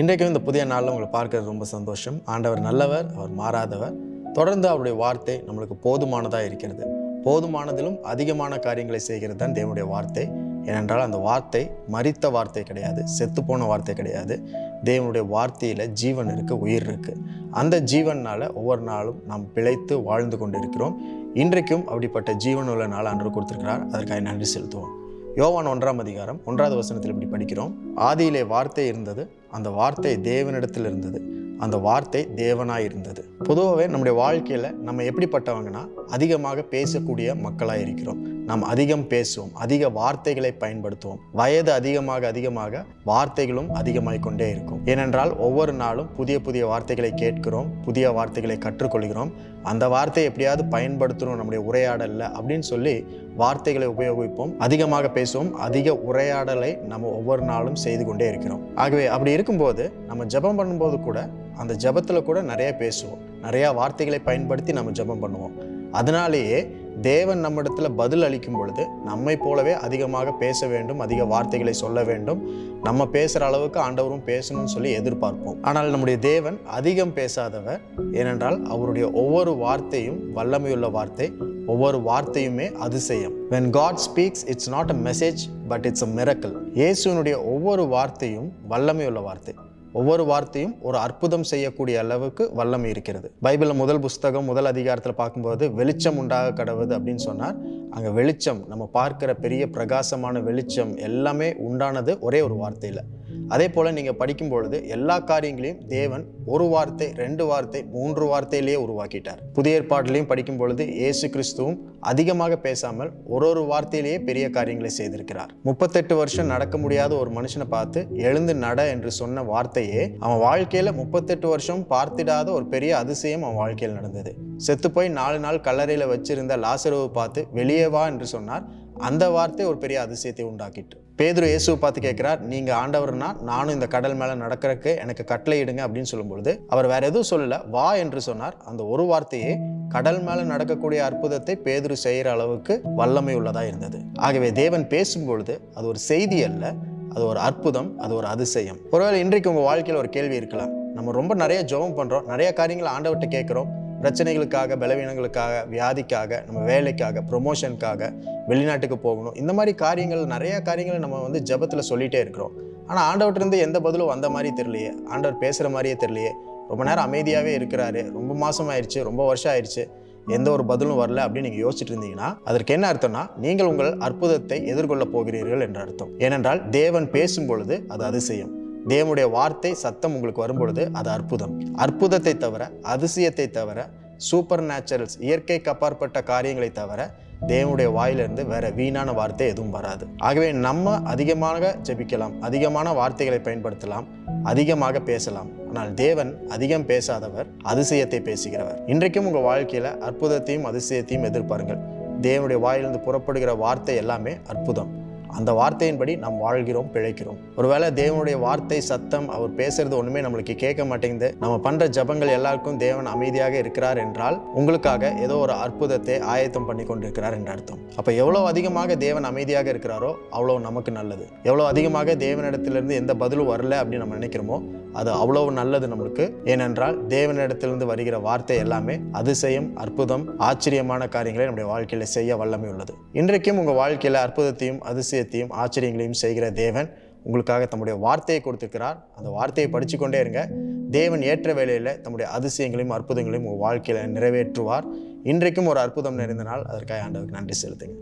இன்றைக்கும் இந்த புதிய நாளில் உங்களை பார்க்கறது ரொம்ப சந்தோஷம். ஆண்டவர் நல்லவர், அவர் மாறாதவர். தொடர்ந்து அவருடைய வார்த்தை நம்மளுக்கு போதுமானதாக இருக்கிறது. போதுமானதிலும் அதிகமான காரியங்களை செய்கிறது தான் தேவனுடைய வார்த்தை. ஏனென்றால் அந்த வார்த்தை மரித்த வார்த்தை கிடையாது, செத்துப்போன வார்த்தை கிடையாது. தேவனுடைய வார்த்தையில் ஜீவன் இருக்குது, உயிர் இருக்குது. அந்த ஜீவனால் ஒவ்வொரு நாளும் நாம் பிழைத்து வாழ்ந்து கொண்டு இருக்கிறோம். இன்றைக்கும் அப்படிப்பட்ட ஜீவன் உள்ள நாள் ஆண்டவர் கொடுத்திருக்கிறார். அதற்காக நன்றி செலுத்துவோம். யோவான் 1ஆம் அதிகாரம் 1வது வசனத்தில் இப்படி படிக்கிறோம். ஆதியிலே வார்த்தை இருந்தது, அந்த வார்த்தை தேவனிடத்தில் இருந்தது, அந்த வார்த்தை தேவனாய் இருந்தது. பொதுவாகவே நம்முடைய வாழ்க்கையில் நம்ம எப்படிப்பட்டவங்கன்னா அதிகமாக பேசக்கூடிய மக்களாக இருக்கிறோம். நாம் அதிகம் பேசுவோம், அதிக வார்த்தைகளை பயன்படுத்துவோம். வயது அதிகமாக வார்த்தைகளும் அதிகமாகிக் கொண்டே இருக்கும். ஏனென்றால் ஒவ்வொரு நாளும் புதிய புதிய வார்த்தைகளை கேட்கிறோம், புதிய வார்த்தைகளை கற்றுக்கொள்கிறோம். அந்த வார்த்தையை எப்படியாவது பயன்படுத்தணும் நம்முடைய உரையாடலில் அப்படின்னு சொல்லி வார்த்தைகளை உபயோகிப்போம், அதிகமாக பேசுவோம். அதிக உரையாடலை நம்ம ஒவ்வொரு நாளும் செய்து கொண்டே இருக்கிறோம். ஆகவே அப்படி இருக்கும்போது நம்ம ஜெபம் பண்ணும்போது கூட அந்த ஜெபத்தில் கூட நிறைய பேசுவோம், நிறையா வார்த்தைகளை பயன்படுத்தி நம்ம ஜெபம் பண்ணுவோம். அதனாலேயே தேவன் நம்மிடத்தில் பதில் அளிக்கும் பொழுது நம்மை போலவே அதிகமாக பேச வேண்டும், அதிக வார்த்தைகளை சொல்ல வேண்டும். நம்ம பேசுகிற அளவுக்கு ஆண்டவரும் பேசணும்னு சொல்லி எதிர்பார்ப்போம். ஆனால் நம்முடைய தேவன் அதிகம் பேசாதவர். ஏனென்றால் அவருடைய ஒவ்வொரு வார்த்தையும் வல்லமையுள்ள வார்த்தை, ஒவ்வொரு வார்த்தையுமே அதிசயம். When God speaks, it's not a message, but it's a miracle. இயேசுவினுடைய ஒவ்வொரு வார்த்தையும் வல்லமையுள்ள வார்த்தை. ஒவ்வொரு வார்த்தையும் ஒரு அற்புதம் செய்யக்கூடிய அளவுக்கு வல்லமை இருக்கிறது. பைபிளில் முதல் புஸ்தகம் 1 அதிகாரத்தில் பார்க்கும்போது வெளிச்சம் உண்டாக கடவுது அப்படின்னு சொன்னார். அங்கே வெளிச்சம், நம்ம பார்க்கிற பெரிய பிரகாசமான வெளிச்சம் எல்லாமே உண்டானது ஒரே ஒரு வார்த்தையில். அதே போல் நீங்கள் படிக்கும் பொழுது எல்லா காரியங்களையும் தேவன் ஒரு வார்த்தை, 2 வார்த்தை, 3 வார்த்தையிலேயே உருவாக்கிட்டார். புதிய ஏற்பாட்டிலையும் படிக்கும் பொழுது இயேசு கிறிஸ்துவும் அதிகமாக பேசாமல் ஒரு வார்த்தையிலேயே பெரிய காரியங்களை செய்திருக்கிறார். 38 வருஷம் நடக்க முடியாத ஒரு மனுஷனை பார்த்து எழுந்து நட என்று சொன்ன வார்த்தையே அவன் வாழ்க்கையில் 38 வருஷம் பார்த்திடாத ஒரு பெரிய அதிசயம் அவன் வாழ்க்கையில் நடந்தது. செத்து போய் 4 நாள் கல்லறையில் வச்சிருந்த லாசருவை பார்த்து வெளியே வா என்று சொன்னார். அந்த வார்த்தை ஒரு பெரிய அதிசயத்தை உண்டாக்கிட்டு. பேதுரு இயேசுவை பார்த்து கேட்கிறார், நீங்க ஆண்டவர்னா நானும் இந்த கடல் மேல நடக்கிறதுக்கு எனக்கு கட்டளை இடுங்க அப்படின்னு சொல்லும்பொழுது அவர் வேற எதுவும் சொல்லல, வா என்று சொன்னார். அந்த ஒரு வார்த்தையே கடல் மேல நடக்கக்கூடிய அற்புதத்தை பேதுரு செய்யற அளவுக்கு வல்லமை உள்ளதா இருந்தது. ஆகவே தேவன் பேசும்பொழுது அது ஒரு செய்தி அல்ல, அது ஒரு அற்புதம், அது ஒரு அதிசயம். ஒருவேளை இன்றைக்கு உங்க வாழ்க்கையில் ஒரு கேள்வி இருக்கலாம். நம்ம ரொம்ப நிறைய ஜெபம் பண்றோம், நிறைய காரியங்களை ஆண்டவர்கிட்ட கேட்கிறோம். பிரச்சனைகளுக்காக, பலவீனங்களுக்காக, வியாதிக்காக, நம்ம வேலைக்காக, ப்ரொமோஷனுக்காக, வெளிநாட்டுக்கு போகணும், இந்த மாதிரி காரியங்கள், நிறைய காரியங்களை நம்ம ஜெபத்தில் சொல்லிகிட்டே இருக்கிறோம். ஆனால் ஆண்டவர்கிட்ட எந்த பதிலும் வந்த மாதிரி தெரியலையே, ஆண்டவர் பேசுகிற மாதிரியே தெரியலையே, ரொம்ப நேரம் அமைதியாகவே இருக்கிறாரு, ரொம்ப மாதம் ஆயிடுச்சு, ரொம்ப வருஷம் ஆயிடுச்சு, எந்த ஒரு பதிலும் வரல அப்படின்னு நீங்கள் யோசிச்சுட்டு இருந்தீங்கன்னா அதற்கு என்ன அர்த்தம்னா நீங்கள் உங்கள் அற்புதத்தை எதிர்கொள்ள போகிறீர்கள் என்ற அர்த்தம். ஏனென்றால் தேவன் பேசும் பொழுது அது அதிசயம். தேவனுடைய வார்த்தை சத்தம் உங்களுக்கு வரும்பொழுது அது அற்புதம். அற்புதத்தை தவிர, அதிசயத்தை தவிர, சூப்பர் நேச்சுரல்ஸ், இயற்கைக்கு அப்பாற்பட்ட காரியங்களை தவிர தேவனுடைய வாயிலிருந்து வேற வீணான வார்த்தை எதுவும் வராது. ஆகவே நம்ம அதிகமாக ஜெபிக்கலாம், அதிகமான வார்த்தைகளை பயன்படுத்தலாம், அதிகமாக பேசலாம். ஆனால் தேவன் அதிகம் பேசாதவர், அதிசயத்தை பேசுகிறவர். இன்றைக்கும் உங்கள் வாழ்க்கையில் அற்புதத்தையும் அதிசயத்தையும் எதிர்பாருங்கள். தேவனுடைய வாயிலிருந்து புறப்படுகிற வார்த்தை எல்லாமே அற்புதம். அந்த வார்த்தையின்படி நாம் வாழ்கிறோம், பிழைக்கிறோம். ஒருவேளை தேவனுடைய வார்த்தை சத்தம், அவர் பேசுறது ஒண்ணுமே நம்மளுக்கு கேட்க மாட்டேங்குது, நம்ம பண்ற ஜபங்கள் எல்லாருக்கும் தேவன் அமைதியாக இருக்கிறார் என்றால் உங்களுக்காக ஏதோ ஒரு அற்புதத்தை ஆயத்தம் பண்ணி கொண்டிருக்கிறார் என்ற அர்த்தம். அப்ப எவ்வளவு அதிகமாக தேவன் அமைதியாக இருக்கிறாரோ அவ்வளவு நமக்கு நல்லது. எவ்வளவு அதிகமாக தேவனிடத்திலிருந்து எந்த பதிலும் வரல அப்படின்னு நம்ம நினைக்கிறோமோ அது அவ்வளவு நல்லது நம்மளுக்கு. ஏனென்றால் தேவனிடத்திலிருந்து வருகிற வார்த்தை எல்லாமே அதிசயம், அற்புதம், ஆச்சரியமான காரியங்களை நம்முடைய வாழ்க்கையில செய்ய வல்லமை உள்ளது. இன்றைக்கும் உங்க வாழ்க்கையில அற்புதத்தையும் அதிசயத்தையும் ஆச்சரியங்களையும் செய்கிற தேவன் உங்களுக்காக தம்முடைய வார்த்தையை கொடுத்திருக்கிறார். அந்த வார்த்தையை படிச்சு கொண்டே இருங்க. தேவன் ஏற்ற வேளையில தம்முடைய அதிசயங்களையும் அற்புதங்களையும் உங்கள் வாழ்க்கையில நிறைவேற்றுவார். இன்றைக்கும் ஒரு அற்புதம் நிறைந்த நாள். அதற்காக ஆண்டவருக்கு நன்றி செலுத்துங்க.